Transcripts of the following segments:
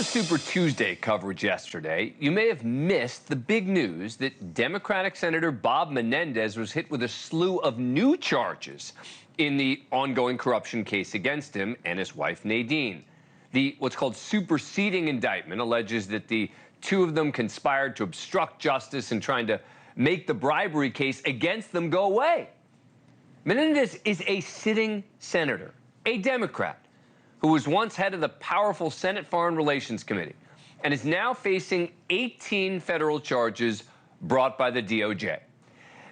the Super Tuesday coverage yesterday, you may have missed the big news that Democratic Senator Bob Menendez was hit with a slew of new charges in the ongoing corruption case against him and his wife, Nadine. The what's called superseding indictment alleges that the two of them conspired to obstruct justice in trying to make the bribery case against them go away. Menendez is a sitting senator, a Democrat, who was once head of the powerful Senate Foreign Relations Committee and is now facing 18 federal charges brought by the DOJ.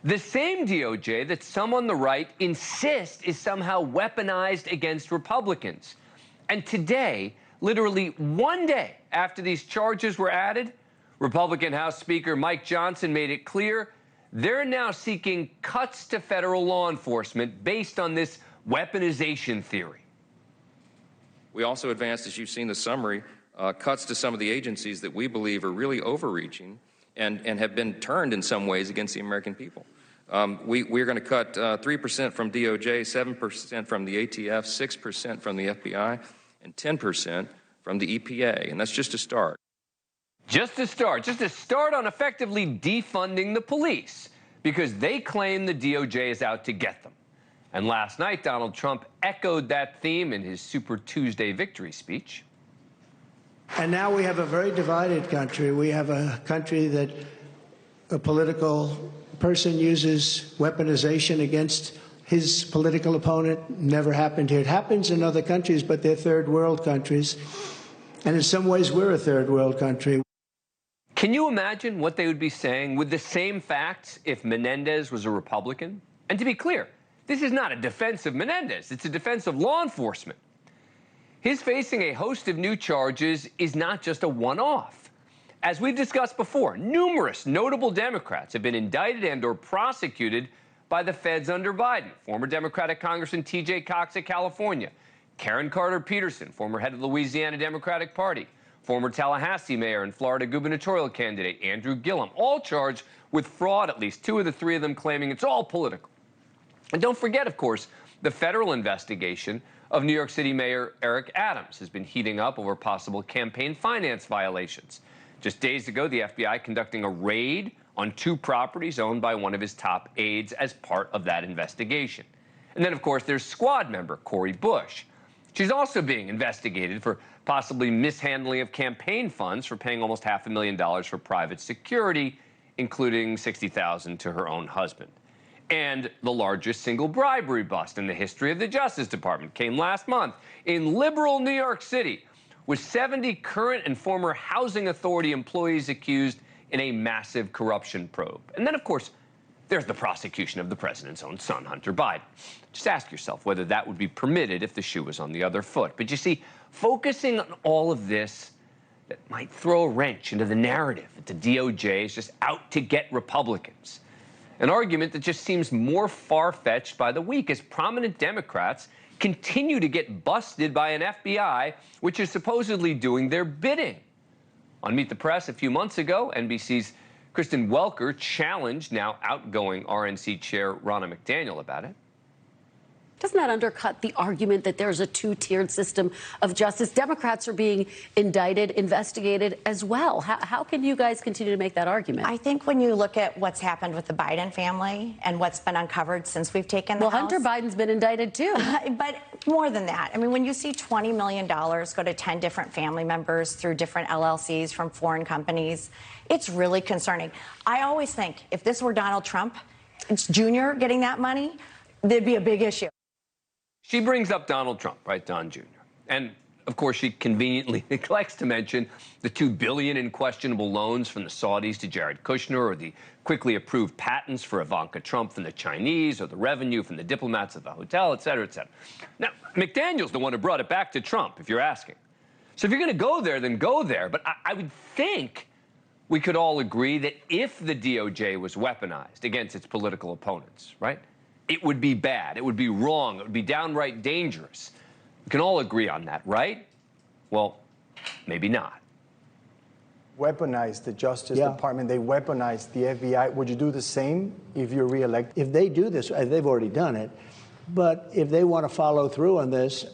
The same DOJ that some on the right insist is somehow weaponized against Republicans. And today, literally one day after these charges were added, Republican House Speaker Mike Johnson made it clear they're now seeking cuts to federal law enforcement based on this weaponization theory. We also advanced, as you've seen the summary, cuts to some of the agencies that we believe are really overreaching and have been turned in some ways against the American people. We're going to cut 3% from DOJ, 7% from the ATF, 6% from the FBI, and 10% from the EPA. And that's just a start. Just a start on effectively defunding the police because they claim the DOJ is out to get them. And last night, Donald Trump echoed that theme in his Super Tuesday victory speech. And now we have a very divided country. We have a country that a political person uses weaponization against his political opponent. Never happened here. It happens in other countries, but they're third world countries. And in some ways, we're a third world country. Can you imagine what they would be saying with the same facts if Menendez was a Republican? And to be clear, this is not a defense of Menendez. It's a defense of law enforcement. His facing a host of new charges is not just a one-off. As we've discussed before, numerous notable Democrats have been indicted and or prosecuted by the feds under Biden. Former Democratic Congressman T.J. Cox of California, Karen Carter Peterson, former head of the Louisiana Democratic Party, former Tallahassee mayor and Florida gubernatorial candidate Andrew Gillum, all charged with fraud, at least two of the three of them claiming it's all political. And don't forget, of course, the federal investigation of New York City Mayor Eric Adams has been heating up over possible campaign finance violations. Just days ago, the FBI conducting a raid on two properties owned by one of his top aides as part of that investigation. And then, of course, there's squad member Cori Bush. She's also being investigated for possibly mishandling of campaign funds for paying almost $500,000 for private security, including $60,000 to her own husband. And the largest single bribery bust in the history of the Justice Department came last month in liberal New York City, with 70 current and former housing authority employees accused in a massive corruption probe. And then, of course, there's the prosecution of the president's own son, Hunter Biden. Just ask yourself whether that would be permitted if the shoe was on the other foot. But you see, focusing on all of this that might throw a wrench into the narrative that the DOJ is just out to get Republicans. An argument that just seems more far-fetched by the week as prominent Democrats continue to get busted by an FBI which is supposedly doing their bidding. On Meet the Press a few months ago, NBC's Kristen Welker challenged now outgoing RNC chair Ronna McDaniel about it. Doesn't that undercut the argument that there's a two-tiered system of justice? Democrats are being indicted, investigated as well. How can you guys continue to make that argument? I think when you look at what's happened with the Biden family and what's been uncovered since we've taken the House. Well, Hunter Biden's been indicted too. But more than that. I mean, when you see $20 million go to 10 different family members through different LLCs from foreign companies, it's really concerning. I always think if this were Donald Trump Jr. getting that money, there'd be a big issue. She brings up Donald Trump, right, Don Jr. And, of course, she conveniently neglects to mention the $2 billion in questionable loans from the Saudis to Jared Kushner, or the quickly approved patents for Ivanka Trump from the Chinese, or the revenue from the diplomats at the hotel, et cetera, et cetera. Now, McDaniel's the one who brought it back to Trump, if you're asking. So if you're going to go there, then go there. But I would think we could all agree that if the DOJ was weaponized against its political opponents, right, it would be bad, it would be wrong, it would be downright dangerous. We can all agree on that, right? Well, maybe not. Weaponize the Justice Department, they weaponize the FBI. Would you do the same if you're reelected? If they do this, they've already done it, but if they want to follow through on this,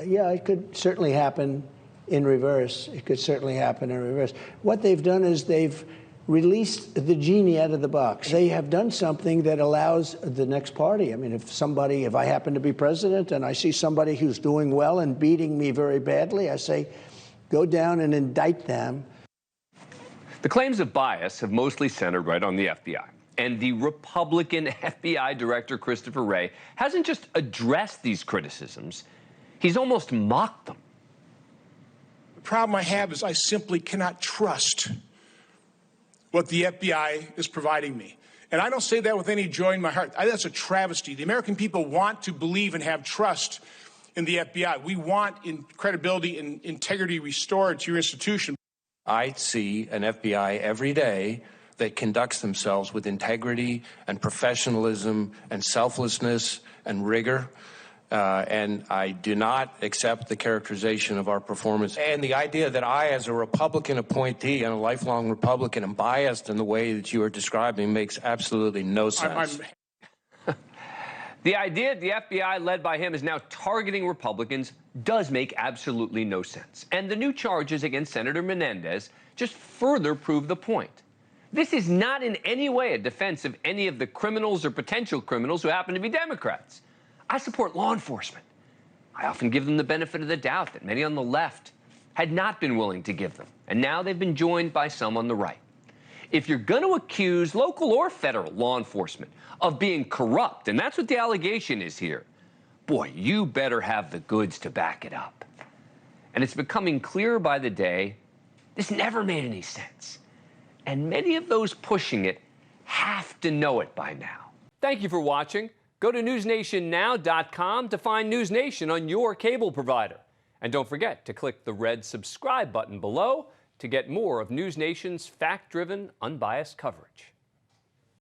yeah, it could certainly happen in reverse. It could certainly happen in reverse. What they've done is they've released the genie out of the box. They have done something that allows the next party. I mean, if I happen to be president and I see somebody who's doing well and beating me very badly, I say, go down and indict them. The claims of bias have mostly centered right on the FBI. And the Republican FBI Director, Christopher Wray, hasn't just addressed these criticisms, he's almost mocked them. The problem I have is I simply cannot trust what the FBI is providing me. And I don't say that with any joy in my heart. That's a travesty. The American people want to believe and have trust in the FBI. We want credibility and integrity restored to your institution. I see an FBI every day that conducts themselves with integrity and professionalism and selflessness and rigor. And I do not accept the characterization of our performance. And the idea that I, as a Republican appointee and a lifelong Republican, am biased in the way that you are describing makes absolutely no sense. The idea that the FBI, led by him, is now targeting Republicans does make absolutely no sense. And the new charges against Senator Menendez just further prove the point. This is not in any way a defense of any of the criminals or potential criminals who happen to be Democrats. I support law enforcement. I often give them the benefit of the doubt that many on the left had not been willing to give them, and now they've been joined by some on the right. If you're going to accuse local or federal law enforcement of being corrupt, and that's what the allegation is here, boy, you better have the goods to back it up. And it's becoming clearer by the day, this never made any sense. And many of those pushing it have to know it by now. Thank you for watching. Go to newsnationnow.com to find NewsNation on your cable provider. And don't forget to click the red subscribe button below to get more of NewsNation's fact-driven, unbiased coverage.